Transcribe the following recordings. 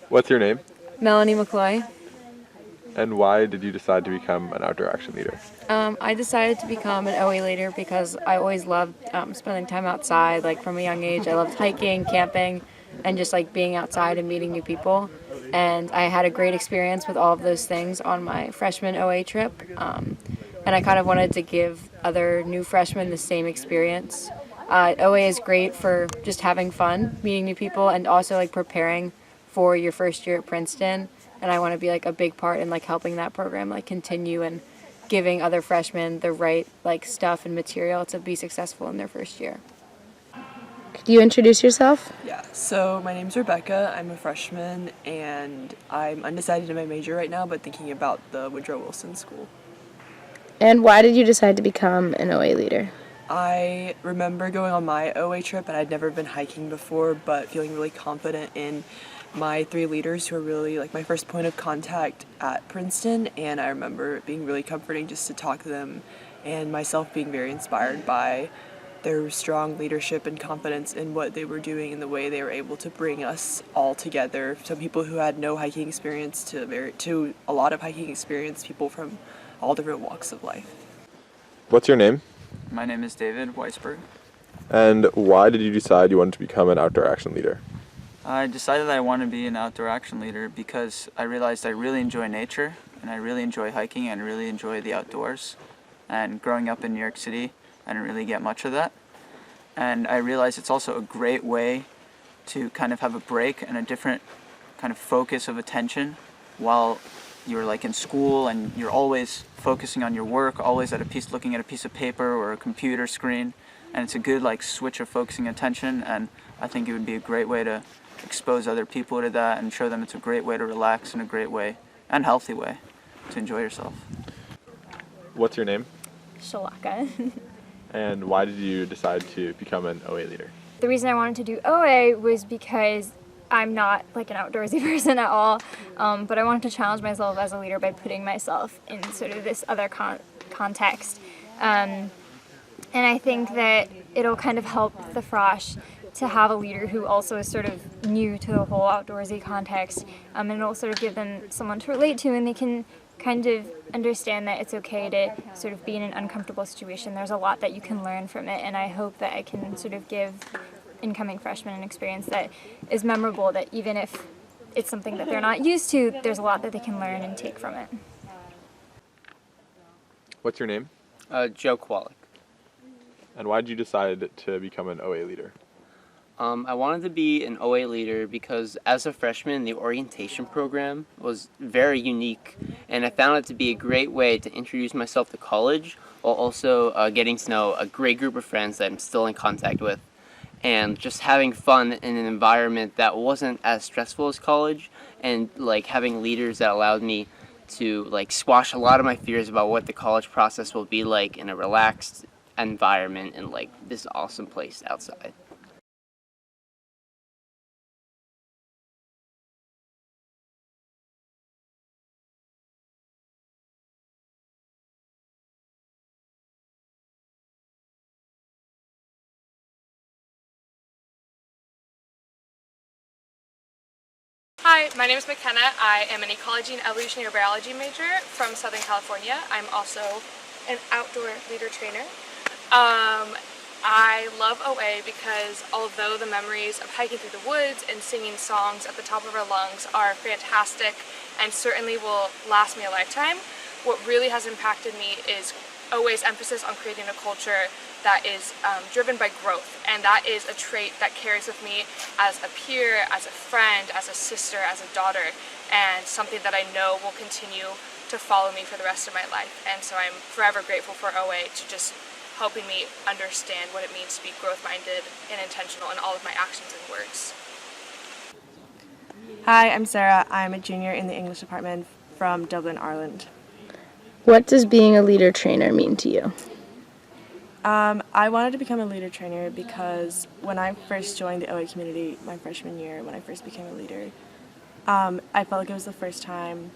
What's your name? Melanie McCloy. And why did you decide to become an outdoor action leader? I decided to become an OA leader because I always loved spending time outside. Like from a young age, I loved hiking, camping, and just like being outside and meeting new people. And I had a great experience with all of those things on my freshman OA trip. And I kind of wanted to give other new freshmen the same experience. OA is great for just having fun, meeting new people, and also like preparing for your first year at Princeton. And I want to be like a big part in like helping that program like continue and giving other freshmen the right like stuff and material to be successful in their first year. Could you introduce yourself? Yeah, so my name's Rebecca. I'm a freshman and I'm undecided in my major right now, but thinking about the Woodrow Wilson School. And why did you decide to become an OA leader? I remember going on my OA trip and I'd never been hiking before, but feeling really confident in my three leaders who were really like my first point of contact at Princeton, and I remember it being really comforting just to talk to them and myself being very inspired by their strong leadership and confidence in what they were doing and the way they were able to bring us all together. Some people who had no hiking experience to a lot of hiking experience, people from all different walks of life. What's your name? My name is David Weisberg. And why did you decide you wanted to become an outdoor action leader? I decided that I want to be an outdoor action leader because I realized I really enjoy nature and I really enjoy hiking and really enjoy the outdoors. And growing up in New York City, I didn't really get much of that. And I realized it's also a great way to kind of have a break and a different kind of focus of attention while you're like in school and you're always focusing on your work, always looking at a piece of paper or a computer screen. And it's a good like switch of focusing attention, and I think it would be a great way to expose other people to that and show them it's a great way to relax and a great way and healthy way to enjoy yourself. What's your name? Shalaka. And why did you decide to become an OA leader? The reason I wanted to do OA was because I'm not like an outdoorsy person at all, but I wanted to challenge myself as a leader by putting myself in sort of this other context. And I think that it'll kind of help the Frosh to have a leader who also is sort of new to the whole outdoorsy context, and it'll sort of give them someone to relate to, and they can kind of understand that it's okay to sort of be in an uncomfortable situation. There's a lot that you can learn from it, and I hope that I can sort of give incoming freshmen an experience that is memorable, that even if it's something that they're not used to, there's a lot that they can learn and take from it. What's your name? Joe Kwalik. And why did you decide to become an OA leader? I wanted to be an OA leader because as a freshman, the orientation program was very unique, and I found it to be a great way to introduce myself to college while also getting to know a great group of friends that I'm still in contact with, and just having fun in an environment that wasn't as stressful as college, and like having leaders that allowed me to like squash a lot of my fears about what the college process will be like in a relaxed environment and like this awesome place outside. Hi, my name is McKenna. I am an ecology and evolutionary biology major from Southern California. I'm also an outdoor leader trainer. I love OA because although the memories of hiking through the woods and singing songs at the top of our lungs are fantastic and certainly will last me a lifetime, what really has impacted me is OA's emphasis on creating a culture that is driven by growth, and that is a trait that carries with me as a peer, as a friend, as a sister, as a daughter, and something that I know will continue to follow me for the rest of my life. And so I'm forever grateful for OA to just helping me understand what it means to be growth-minded and intentional in all of my actions and words. Hi, I'm Sarah. I'm a junior in the English department from Dublin, Ireland. What does being a leader trainer mean to you? I wanted to become a leader trainer because when I first joined the OA community my freshman year, when I first became a leader, I felt like it was the first time,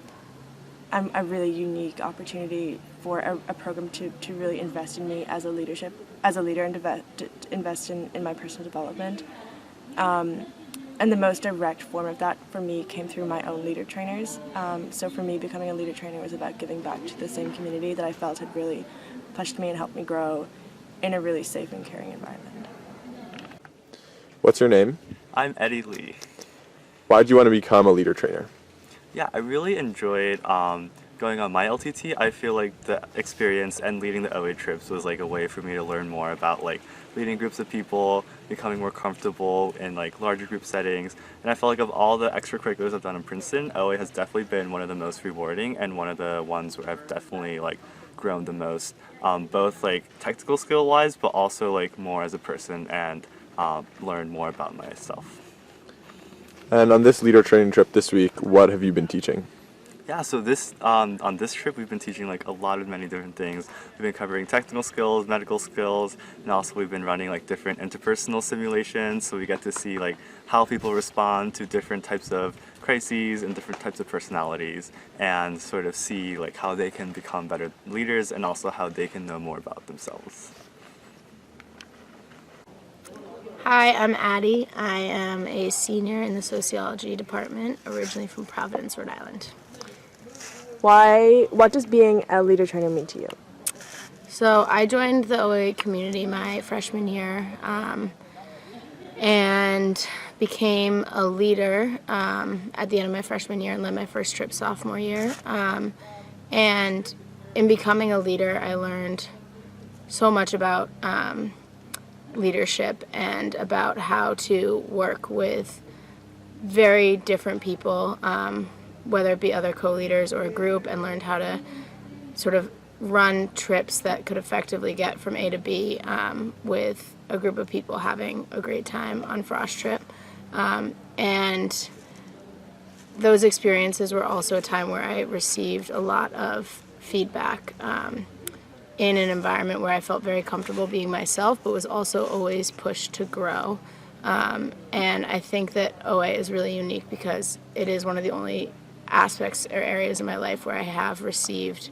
a really unique opportunity for a program to really invest in me as a leader and invest in my personal development. And the most direct form of that for me came through my own leader trainers. So for me, becoming a leader trainer was about giving back to the same community that I felt had really pushed me and helped me grow in a really safe and caring environment. What's your name? I'm Eddie Lee. Why did you want to become a leader trainer? Yeah, I really enjoyed going on my LTT. I feel like the experience and leading the OA trips was like a way for me to learn more about like leading groups of people, becoming more comfortable in like larger group settings. And I felt like of all the extracurriculars I've done in Princeton, OA has definitely been one of the most rewarding and one of the ones where I've definitely like grown the most, both like technical skill wise, but also like more as a person and learned more about myself. And on this leader training trip this week, what have you been teaching? Yeah, so this on this trip we've been teaching like a lot of many different things. We've been covering technical skills, medical skills, and also we've been running like different interpersonal simulations, so we get to see like how people respond to different types of crises and different types of personalities, and sort of see like how they can become better leaders and also how they can know more about themselves. Hi, I'm Addie. I am a senior in the sociology department, originally from Providence, Rhode Island. What does being a leader trainer mean to you? So I joined the OA community my freshman year and became a leader at the end of my freshman year and led my first trip sophomore year. And in becoming a leader, I learned so much about leadership and about how to work with very different people, whether it be other co-leaders or a group, and learned how to sort of run trips that could effectively get from A to B with a group of people having a great time on Frosh Trip. And those experiences were also a time where I received a lot of feedback in an environment where I felt very comfortable being myself, but was also always pushed to grow. And I think that OA is really unique because it is one of the only aspects or areas in my life where I have received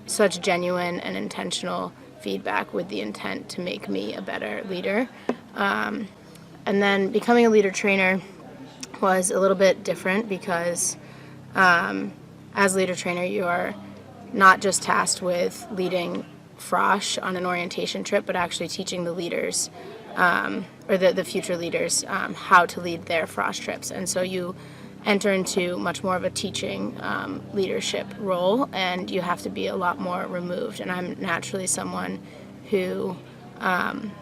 such genuine and intentional feedback with the intent to make me a better leader. And then becoming a leader trainer was a little bit different because as leader trainer, you are not just tasked with leading Frosh on an orientation trip, but actually teaching the leaders, or the future leaders, how to lead their Frosh trips. And so you enter into much more of a teaching leadership role, and you have to be a lot more removed. And I'm naturally someone who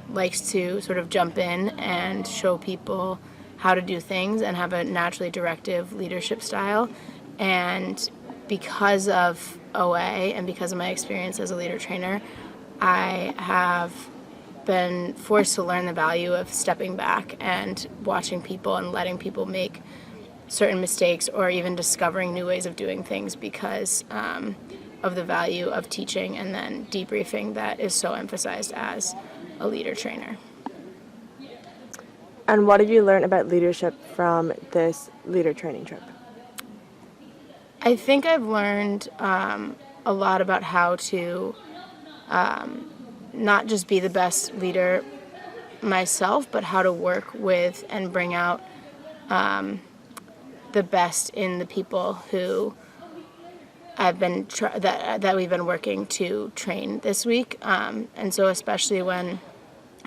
likes to sort of jump in and show people how to do things and have a naturally directive leadership style. And because of OA and because of my experience as a leader trainer, I have been forced to learn the value of stepping back and watching people and letting people make certain mistakes or even discovering new ways of doing things because of the value of teaching and then debriefing that is so emphasized as a leader trainer. And what did you learn about leadership from this leader training trip? I think I've learned a lot about how to not just be the best leader myself, but how to work with and bring out the best in the people who I've been that we've been working to train this week. And so especially when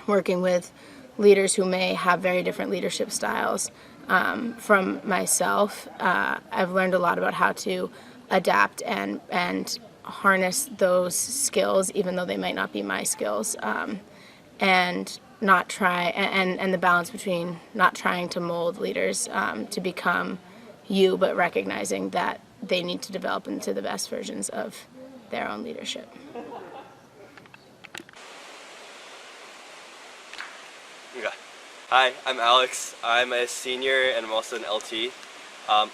working with leaders who may have very different leadership styles from myself, I've learned a lot about how to adapt and harness those skills, even though they might not be my skills, and not try, and the balance between not trying to mold leaders to become you, but recognizing that they need to develop into the best versions of their own leadership. Okay. Hi, I'm Alex. I'm a senior and I'm also an LT.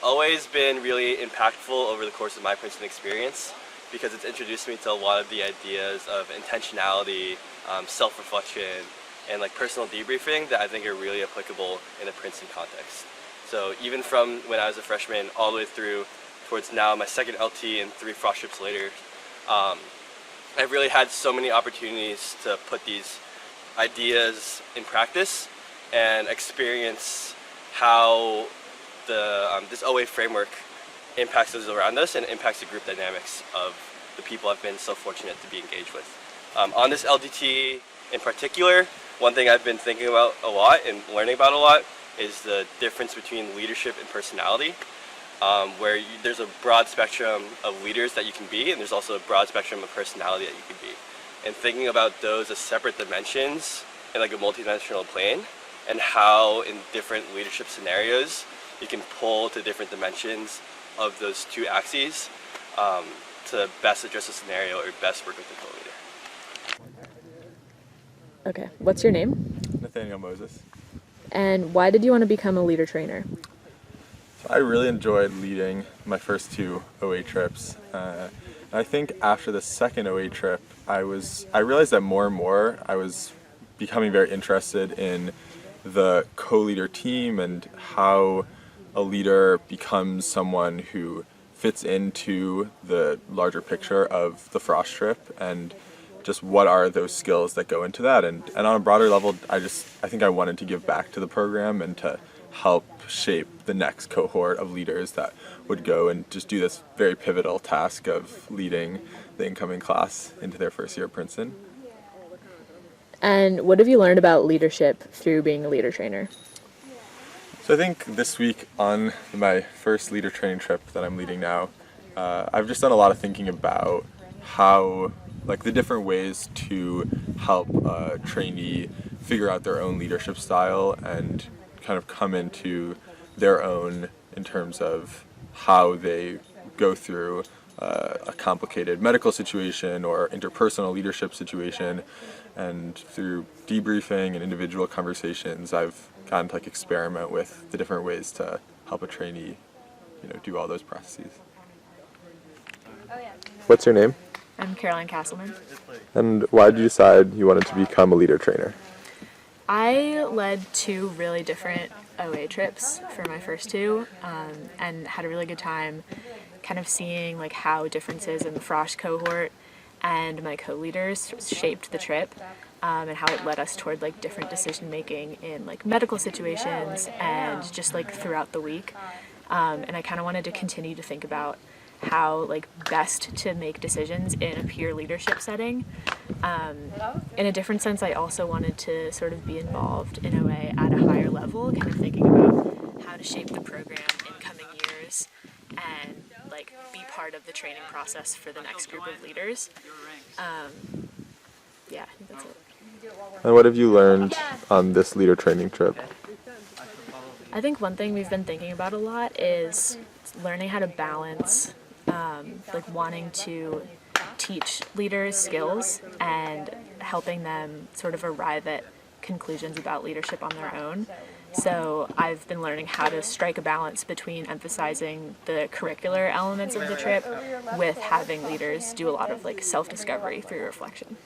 Always been really impactful over the course of my Princeton experience because it's introduced me to a lot of the ideas of intentionality, self-reflection, and like personal debriefing that I think are really applicable in a Princeton context. So even from when I was a freshman all the way through towards now my second LT and 3 Frosh trips later, I've really had so many opportunities to put these ideas in practice and experience how this OA framework impacts those around us and impacts the group dynamics of the people I've been so fortunate to be engaged with. On this LDT in particular, one thing I've been thinking about a lot and learning about a lot is the difference between leadership and personality, where there's a broad spectrum of leaders that you can be, and there's also a broad spectrum of personality that you can be. And thinking about those as separate dimensions in like a multidimensional plane, and how in different leadership scenarios you can pull to different dimensions of those two axes to best address a scenario or best work with the co-leader. Okay, what's your name? Nathaniel Moses. And why did you want to become a leader trainer? So I really enjoyed leading my first two OA trips. I think after the second OA trip, I realized that more and more I was becoming very interested in the co-leader team and how a leader becomes someone who fits into the larger picture of the Frost trip, and just what are those skills that go into that. And on a broader level, I think I wanted to give back to the program and to help shape the next cohort of leaders that would go and just do this very pivotal task of leading the incoming class into their first year at Princeton. And what have you learned about leadership through being a leader trainer? So I think this week on my first leader training trip that I'm leading now, I've just done a lot of thinking about how, like, the different ways to help a trainee figure out their own leadership style and kind of come into their own in terms of how they go through a complicated medical situation or interpersonal leadership situation. And through debriefing and individual conversations, I've gotten to experiment with the different ways to help a trainee, do all those processes. What's your name? I'm Caroline Castleman. And why did you decide you wanted to become a leader trainer? I led 2 really different OA trips for my first 2, and had a really good time kind of seeing how differences in the Frost cohort and my co-leaders shaped the trip, and how it led us toward different decision making in medical situations and just throughout the week. And I kind of wanted to continue to think about how best to make decisions in a peer leadership setting. In a different sense, I also wanted to sort of be involved in OA at a higher level, kind of thinking about how to shape the program in coming years and be part of the training process for the next group of leaders. Yeah, I think that's it. And what have you learned on this leader training trip? I think one thing we've been thinking about a lot is learning how to balance wanting to teach leaders skills and helping them sort of arrive at conclusions about leadership on their own. So I've been learning how to strike a balance between emphasizing the curricular elements of the trip with having leaders do a lot of self-discovery through reflection.